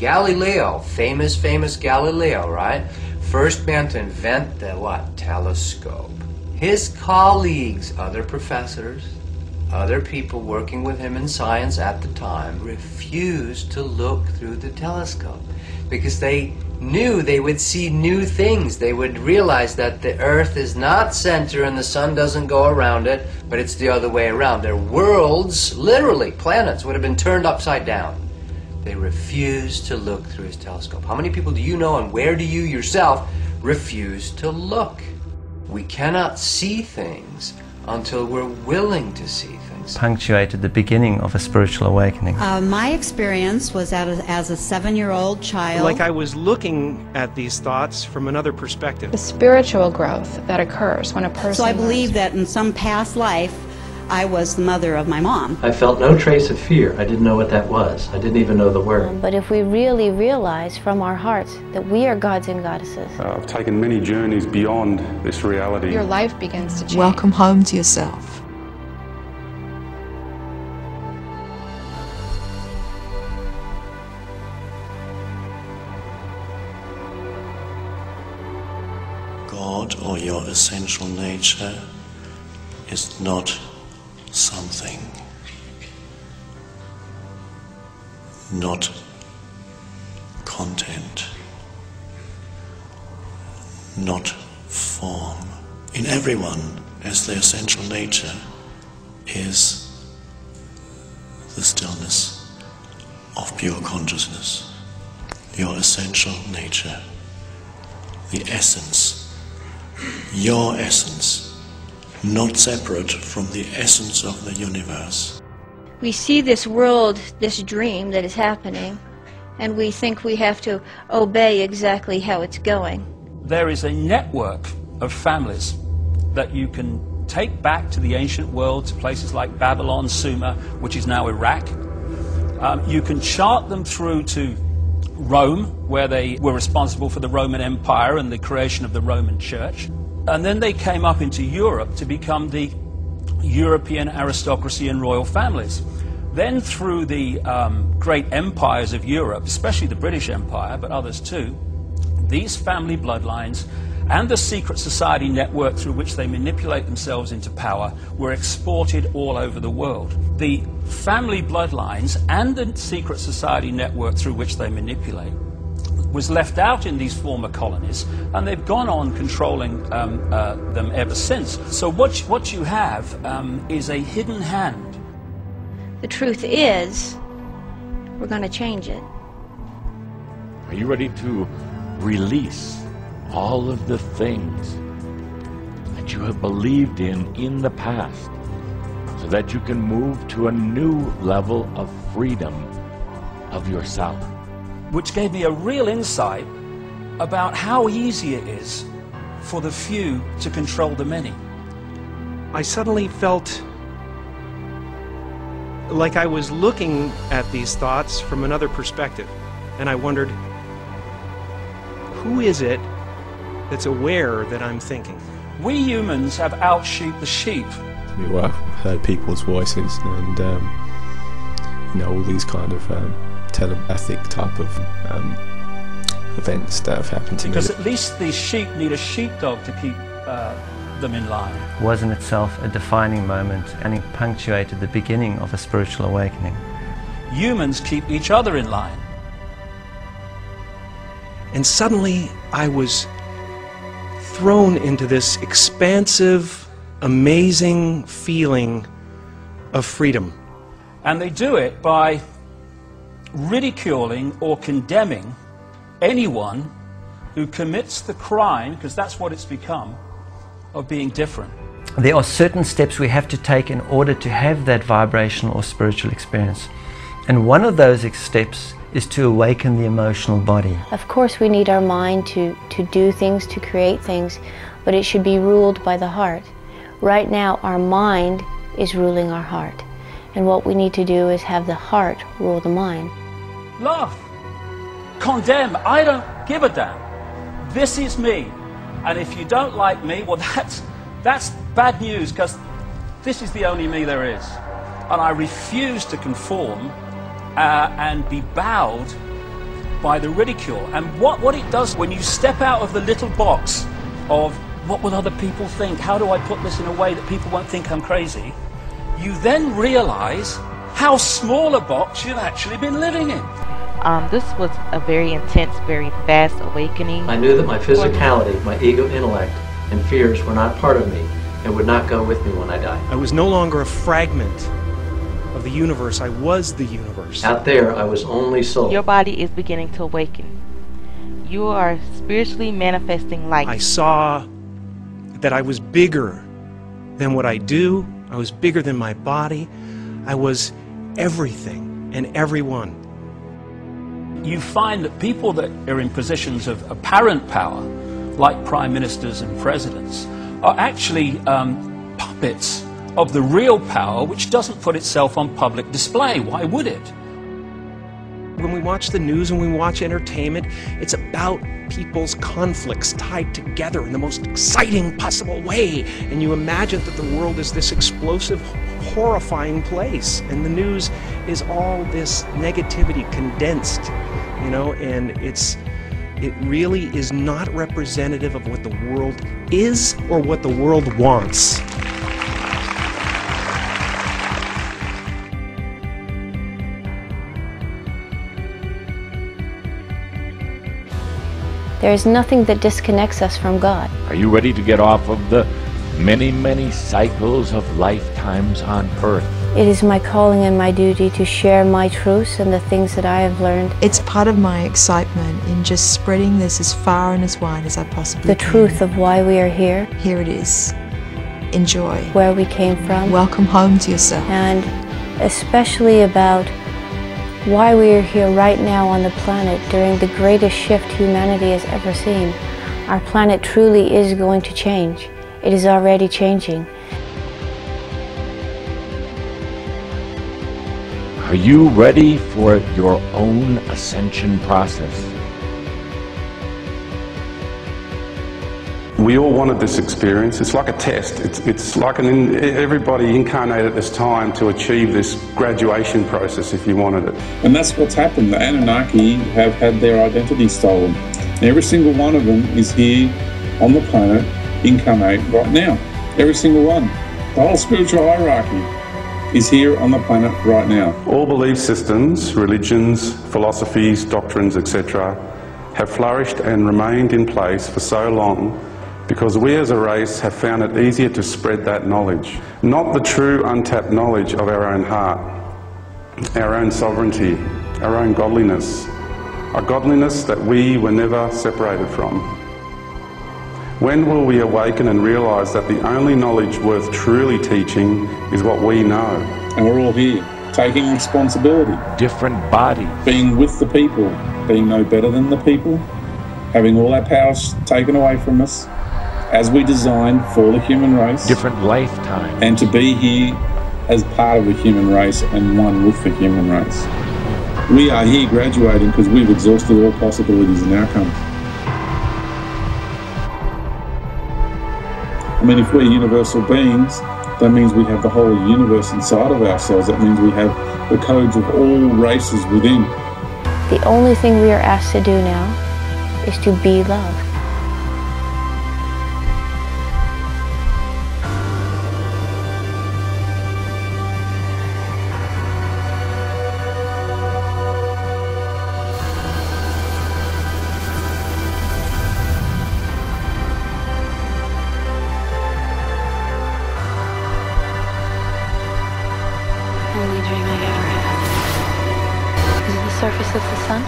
Galileo, famous Galileo, right? First man to invent the what? Telescope. His colleagues, other professors, other people working with him in science at the time, refused to look through the telescope because they knew they would see new things. They would realize that the Earth is not center and the sun doesn't go around it, but it's the other way around. Their worlds, literally planets, would have been turned upside down. They refused to look through his telescope. How many people do you know, and where do you yourself refuse to look? We cannot see things until we're willing to see things. Punctuated the beginning of a spiritual awakening. My experience was as a 7-year-old child. Like I was looking at these thoughts from another perspective. The spiritual growth that occurs when a person... So I believe that in some past life, I was the mother of my mom. I felt no trace of fear. I didn't know what that was. I didn't even know the word. But if we really realize from our hearts that we are gods and goddesses. I've taken many journeys beyond this reality. Your life begins to change. Welcome home to yourself. God, or your essential nature, is not something, not content, not form. In everyone, as their essential nature, is the stillness of pure consciousness. Your essential nature, the essence, your essence, not separate from the essence of the universe. We see this world, this dream that is happening, and we think we have to obey exactly how it's going. There is a network of families that you can take back to the ancient world, to places like Babylon, Sumer, which is now Iraq. You can chart them through to Rome, where they were responsible for the Roman Empire and the creation of the Roman Church. And then they came up into Europe to become the European aristocracy and royal families. Then through the great empires of Europe, especially the British Empire, but others too, these family bloodlines and the secret society network through which they manipulate themselves into power were exported all over the world. The family bloodlines and the secret society network through which they manipulate was left out in these former colonies, and they've gone on controlling them ever since. So what you have is a hidden hand. The truth is, we're going to change it. Are you ready to release all of the things that you have believed in the past, so that you can move to a new level of freedom of yourself? Which gave me a real insight about how easy it is for the few to control the many. I suddenly felt like I was looking at these thoughts from another perspective, and I wondered, who is it that's aware that I'm thinking? We humans have out-sheep the sheep. I've heard people's voices and all these kind of telepathic type of events that have happened to me. Because at least these sheep need a sheepdog to keep them in line. Was in itself a defining moment, and it punctuated the beginning of a spiritual awakening. Humans keep each other in line. And suddenly I was thrown into this expansive, amazing feeling of freedom. And they do it by ridiculing or condemning anyone who commits the crime, because that's what it's become, of being different. There are certain steps we have to take in order to have that vibrational or spiritual experience. And one of those steps is to awaken the emotional body. Of course we need our mind to do things, to create things, but it should be ruled by the heart. Right now our mind is ruling our heart. And what we need to do is have the heart rule the mind. Laugh, condemn, I don't give a damn. This is me. And if you don't like me, well that's bad news, because this is the only me there is. And I refuse to conform and be bowed by the ridicule. And what it does when you step out of the little box of what will other people think, how do I put this in a way that people won't think I'm crazy, you then realize how small a box you've actually been living in. This was a very intense, very fast awakening. I knew that my physicality, my ego intellect, and fears were not part of me and would not go with me when I died. I was no longer a fragment of the universe. I was the universe. Out there, I was only soul. Your body is beginning to awaken. You are spiritually manifesting light. I saw that I was bigger than what I do. I was bigger than my body. I was everything and everyone. You find that people that are in positions of apparent power, like prime ministers and presidents, are actually puppets of the real power, which doesn't put itself on public display. Why would it? When we watch the news and we watch entertainment, it's about people's conflicts tied together in the most exciting possible way. And you imagine that the world is this explosive, horrifying place. And the news is all this negativity condensed, you know, and it really is not representative of what the world is or what the world wants. There is nothing that disconnects us from God. Are you ready to get off of the many, many cycles of lifetimes on earth? It is my calling and my duty to share my truths and the things that I have learned. It's part of my excitement in just spreading this as far and as wide as I possibly The can. truth of why we are here. Here it is. Enjoy. Where we came from. Welcome home to yourself. And especially about why we are here right now on the planet during the greatest shift humanity has ever seen. Our planet truly is going to change. It is already changing. Are you ready for your own ascension process? We all wanted this experience. It's like a test. It's like everybody incarnated at this time to achieve this graduation process if you wanted it. And that's what's happened. The Anunnaki have had their identity stolen. Every single one of them is here on the planet, incarnate right now. Every single one. The whole spiritual hierarchy is here on the planet right now. All belief systems, religions, philosophies, doctrines, etc. have flourished and remained in place for so long because we as a race have found it easier to spread that knowledge. Not the true untapped knowledge of our own heart, our own sovereignty, our own godliness, a godliness that we were never separated from. When will we awaken and realise that the only knowledge worth truly teaching is what we know? And we're all here, taking responsibility. Different bodies. Being with the people, being no better than the people, having all our powers taken away from us, as we designed for the human race. Different lifetimes. And to be here as part of the human race and one with the human race. We are here graduating because we've exhausted all possibilities and outcomes. I mean, if we're universal beings, that means we have the whole universe inside of ourselves. That means we have the codes of all races within. The only thing we are asked to do now is to be love. Only dream I ever had. Is it the surface of the sun?